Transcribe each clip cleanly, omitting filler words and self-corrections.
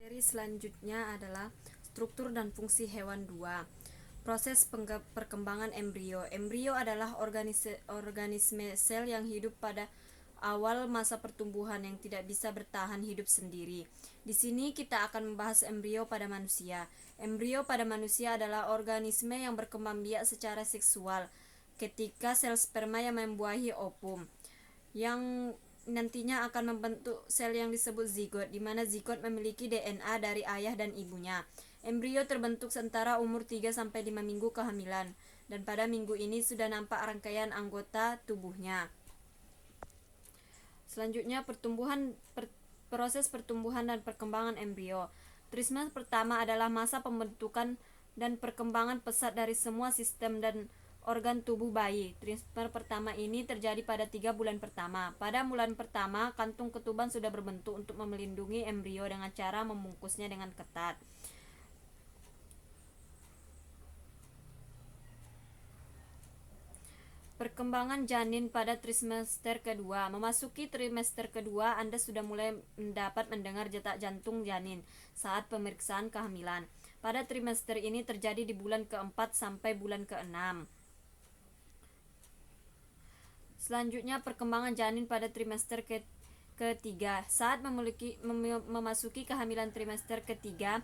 Materi selanjutnya adalah struktur dan fungsi hewan 2. Proses perkembangan embrio. Embrio adalah organisme sel yang hidup pada awal masa pertumbuhan yang tidak bisa bertahan hidup sendiri. Di sini kita akan membahas embrio pada manusia. Embrio pada manusia adalah organisme yang berkembang biak secara seksual ketika sel sperma yang membuahi ovum, yang nantinya akan membentuk sel yang disebut zigot, di mana zigot memiliki DNA dari ayah dan ibunya. Embrio terbentuk seantara umur 3-5 minggu kehamilan, dan pada minggu ini sudah nampak rangkaian anggota tubuhnya. Selanjutnya proses pertumbuhan dan perkembangan embrio. Trimester pertama adalah masa pembentukan dan perkembangan pesat dari semua sistem dan organ tubuh bayi. Trimester pertama ini terjadi pada 3 bulan pertama. Pada bulan pertama, kantung ketuban sudah berbentuk untuk melindungi embrio dengan cara membungkusnya dengan ketat. Perkembangan janin pada trimester kedua. Memasuki trimester kedua, Anda sudah mulai dapat mendengar detak jantung janin saat pemeriksaan kehamilan. Pada trimester ini terjadi di bulan keempat sampai bulan keenam. Selanjutnya, perkembangan janin pada trimester ketiga. Saat memasuki kehamilan trimester ketiga,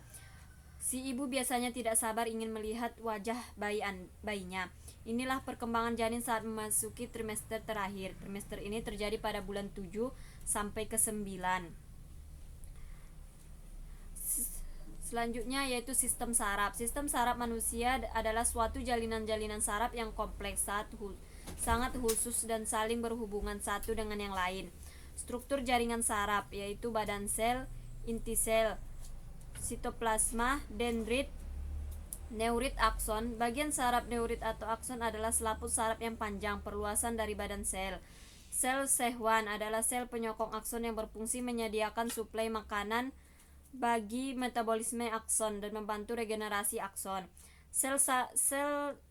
si ibu biasanya tidak sabar ingin melihat wajah bayinya. Inilah perkembangan janin saat memasuki trimester terakhir. Trimester ini terjadi pada bulan 7 sampai ke 9. Selanjutnya yaitu sistem saraf. Sistem saraf manusia adalah suatu jalinan-jalinan saraf yang kompleks, sangat khusus dan saling berhubungan satu dengan yang lain. Struktur jaringan saraf yaitu badan sel, inti sel, sitoplasma, dendrit, neurit, akson. Bagian saraf neurit atau akson adalah selaput saraf yang panjang, perluasan dari badan sel. Sel Schwann adalah sel penyokong akson yang berfungsi menyediakan suplai makanan bagi metabolisme akson dan membantu regenerasi akson. Sel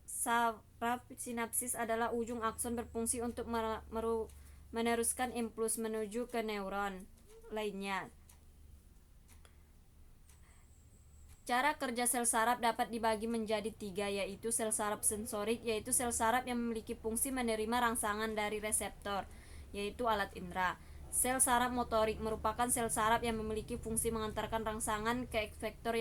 saraf sinapsis adalah ujung akson berfungsi untuk meneruskan impuls menuju ke neuron lainnya. Cara kerja sel saraf dapat dibagi menjadi 3, yaitu sel saraf sensorik, yaitu sel saraf yang memiliki fungsi menerima rangsangan dari reseptor, yaitu alat indera. Sel saraf motorik merupakan sel saraf yang memiliki fungsi mengantarkan rangsangan ke efektor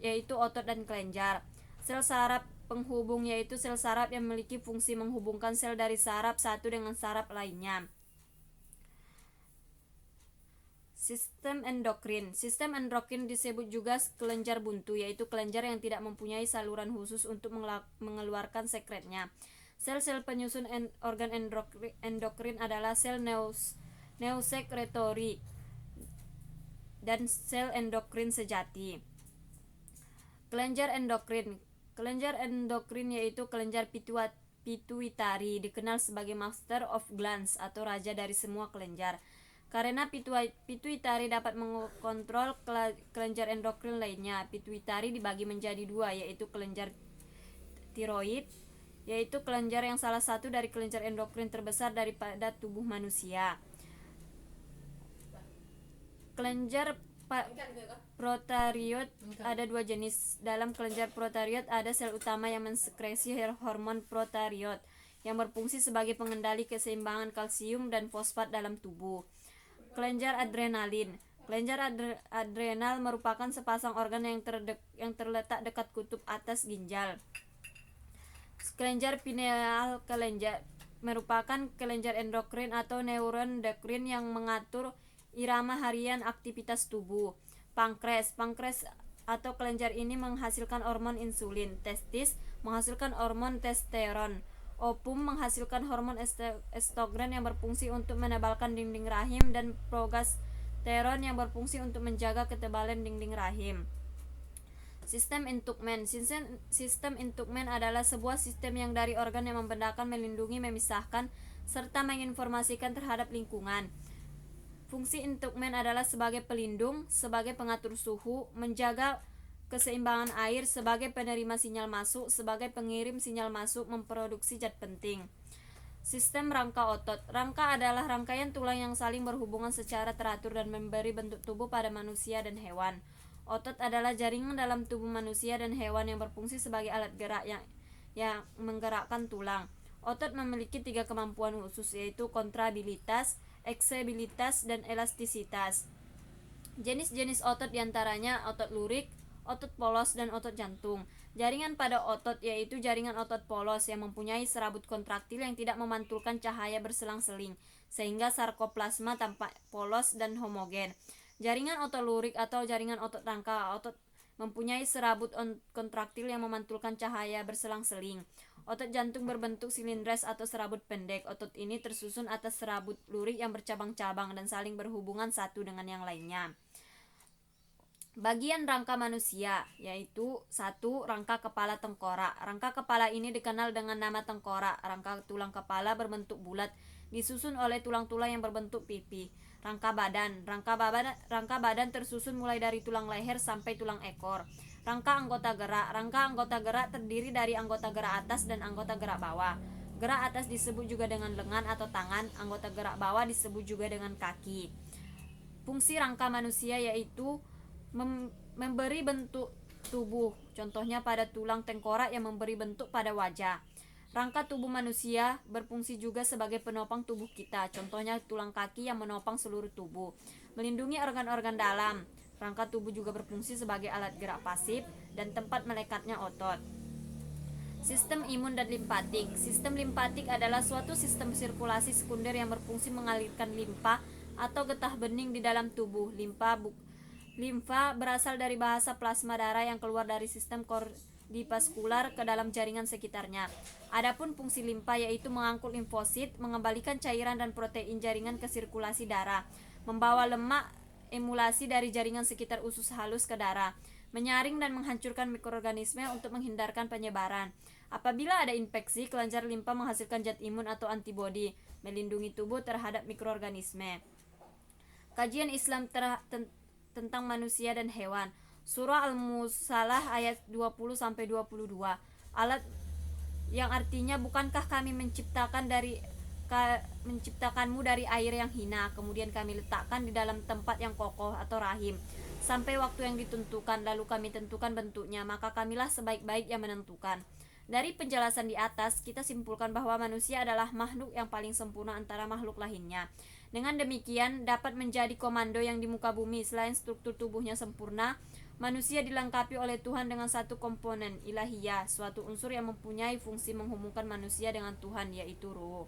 yaitu otot dan kelenjar. Sel saraf penghubung yaitu sel saraf yang memiliki fungsi menghubungkan sel dari saraf satu dengan saraf lainnya. Sistem endokrin. Sistem endokrin disebut juga kelenjar buntu, yaitu kelenjar yang tidak mempunyai saluran khusus untuk mengeluarkan sekretnya. Sel-sel penyusun organ endokrin adalah sel neosekretori dan sel endokrin sejati. Kelenjar endokrin. Kelenjar endokrin yaitu kelenjar pituitari, dikenal sebagai master of glands atau raja dari semua kelenjar. Karena pituitari dapat mengontrol kelenjar endokrin lainnya. Pituitari dibagi menjadi 2, yaitu kelenjar tiroid, yaitu kelenjar yang salah satu dari kelenjar endokrin terbesar daripada tubuh manusia. Kelenjar protariot ada 2 jenis. Dalam kelenjar protariot ada sel utama yang mensekresi hormon protariot yang berfungsi sebagai pengendali keseimbangan kalsium dan fosfat dalam tubuh. Kelenjar adrenalin. Kelenjar adrenal merupakan sepasang organ yang terletak dekat kutub atas ginjal. Kelenjar pineal merupakan kelenjar endokrin atau neuroendokrin yang mengatur irama harian aktivitas tubuh. Pankreas atau kelenjar ini menghasilkan hormon insulin. Testis menghasilkan hormon testosteron. Ovum menghasilkan hormon estrogen yang berfungsi untuk menebalkan dinding rahim, dan progesteron yang berfungsi untuk menjaga ketebalan dinding rahim. Sistem intukmen. Sistem intukmen adalah sebuah sistem yang dari organ yang membedakan, melindungi, memisahkan, serta menginformasikan terhadap lingkungan. Fungsi intukmen adalah sebagai pelindung, sebagai pengatur suhu, menjaga keseimbangan air, sebagai penerima sinyal masuk, sebagai pengirim sinyal masuk, memproduksi zat penting. Sistem rangka otot. Rangka adalah rangkaian tulang yang saling berhubungan secara teratur dan memberi bentuk tubuh pada manusia dan hewan. Otot adalah jaringan dalam tubuh manusia dan hewan yang berfungsi sebagai alat gerak yang menggerakkan tulang. Otot memiliki 3 kemampuan khusus, yaitu kontrabilitas, eksibilitas, dan elastisitas. Jenis-jenis otot diantaranya otot lurik, otot polos, dan otot jantung. Jaringan pada otot yaitu jaringan otot polos yang mempunyai serabut kontraktil yang tidak memantulkan cahaya berselang-seling, sehingga sarkoplasma tampak polos dan homogen. Jaringan otot lurik atau jaringan otot rangka otot mempunyai serabut kontraktil yang memantulkan cahaya berselang-seling. Otot jantung berbentuk silindres atau serabut pendek. Otot ini tersusun atas serabut lurik yang bercabang-cabang dan saling berhubungan satu dengan yang lainnya. Bagian rangka manusia yaitu 1. Rangka kepala tengkorak. Rangka kepala ini dikenal dengan nama tengkorak. Rangka tulang kepala berbentuk bulat, disusun oleh tulang-tulang yang berbentuk pipi. Rangka badan. Rangka badan tersusun mulai dari tulang leher sampai tulang ekor. Rangka anggota gerak. Rangka anggota gerak terdiri dari anggota gerak atas dan anggota gerak bawah. Gerak atas disebut juga dengan lengan atau tangan. Anggota gerak bawah disebut juga dengan kaki. Fungsi rangka manusia yaitu memberi bentuk tubuh, contohnya pada tulang tengkorak yang memberi bentuk pada wajah. Rangka tubuh manusia berfungsi juga sebagai penopang tubuh kita, contohnya tulang kaki yang menopang seluruh tubuh. Melindungi organ-organ dalam. Rangka tubuh juga berfungsi sebagai alat gerak pasif dan tempat melekatnya otot. Sistem imun dan limpatik. Sistem limpatik adalah suatu sistem sirkulasi sekunder yang berfungsi mengalirkan limfa atau getah bening di dalam tubuh. Limfa berasal dari bahasa plasma darah yang keluar dari sistem kordivaskular ke dalam jaringan sekitarnya. Adapun fungsi limfa yaitu mengangkut limfosit, mengembalikan cairan dan protein jaringan ke sirkulasi darah, membawa lemak emulasi dari jaringan sekitar usus halus ke darah, menyaring dan menghancurkan mikroorganisme untuk menghindarkan penyebaran. Apabila ada infeksi, kelenjar limfa menghasilkan zat imun atau antibodi, melindungi tubuh terhadap mikroorganisme. Kajian Islam tentang manusia dan hewan. Surah Al-Musalah ayat 20-22. Alat yang artinya, bukankah kami menciptakanmu dari air yang hina, kemudian kami letakkan di dalam tempat yang kokoh atau rahim sampai waktu yang ditentukan, lalu kami tentukan bentuknya, maka kamilah sebaik-baik yang menentukan. Dari penjelasan di atas, kita simpulkan bahwa manusia adalah makhluk yang paling sempurna antara makhluk lainnya. Dengan demikian, dapat menjadi komando yang di muka bumi. Selain struktur tubuhnya sempurna, manusia dilengkapi oleh Tuhan dengan satu komponen ilahiyah, suatu unsur yang mempunyai fungsi menghubungkan manusia dengan Tuhan, yaitu ruh.